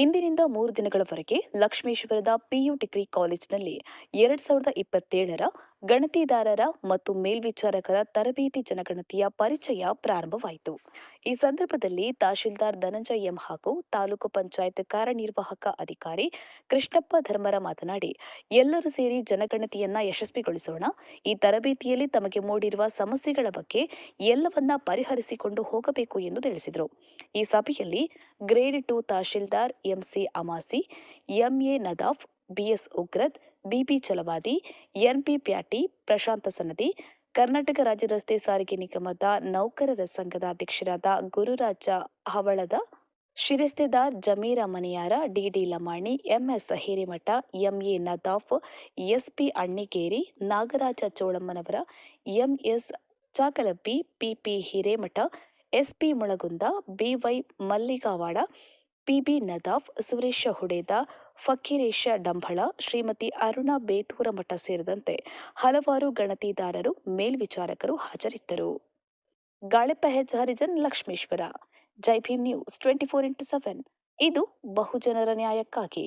ಇಂದಿನಿಂದ 3 ದಿನಗಳವರೆಗೆ ಲಕ್ಷ್ಮೇಶ್ವರದ PU degree ಕಾಲೇಜಿನಲ್ಲಿ 2027ರ ಗಣತಿದಾರರ ಮತ್ತು ಮೇಲ್ವಿಚಾರಕರ ತರಬೇತಿ ಜನಗಣತಿಯ ಪರಿಚಯ ಪ್ರಾರಂಭವಾಯಿತು. ಈ ಸಂದರ್ಭದಲ್ಲಿ ತಹಶೀಲ್ದಾರ್ ಧನಂಜಯ ಎಂ ಹಾಗೂ ತಾಲೂಕು ಪಂಚಾಯತ್ ಕಾರ್ಯನಿರ್ವಾಹಕ ಅಧಿಕಾರಿ ಕೃಷ್ಣಪ್ಪ ಧರ್ಮರ ಮಾತನಾಡಿ, ಎಲ್ಲರೂ ಸೇರಿ ಜನಗಣತಿಯನ್ನ ಯಶಸ್ವಿಗೊಳಿಸೋಣ. ಈ ತರಬೇತಿಯಲ್ಲಿ ತಮಗೆ ಮೂಡಿರುವ ಸಮಸ್ಯೆಗಳ ಬಗ್ಗೆ ಎಲ್ಲವನ್ನ ಪರಿಹರಿಸಿಕೊಂಡು ಹೋಗಬೇಕು ಎಂದು ತಿಳಿಸಿದರು. ಈ ಸಭೆಯಲ್ಲಿ ಗ್ರೇಡ್ 2 ತಹಶೀಲ್ದಾರ್ MC Amasi, MA Nadaf, BS Ugrad, BB Chalavadi, NP Pyati, Prashant Sanadi, Karnataka ರಾಜ್ಯ ರಸ್ತೆ ಸಾರಿಗೆ ನಿಗಮದ ನೌಕರರ ಸಂಘದ ಅಧ್ಯಕ್ಷರಾದ ಗುರುರಾಜ ಹವಳದ, ಶಿರಸ್ತೆದಾರ್ Jamir Maniyar, DD Lamani, MS Hiremath, MA Nadaf, SP Annigeri, Nagaraj Cholammanavar, MS Chakalabbi, PP Hiremath, SP Mulagund, BY Malligawad, PB Nadaf, Suresh Hudeda, Fakiresh Dambal, Shrimati Aruna Betoormath ಸೇರಿದಂತೆ ಹಲವಾರು ಗಣತಿದಾರರು, ಮೇಲ್ವಿಚಾರಕರು ಹಾಜರಿದ್ದರು. Galeppa H Harijan, Lakshmeshwar. Jai Bhim news 24x7 ಇದು ಬಹುಜನರ ನ್ಯಾಯಕ್ಕಾಗಿ.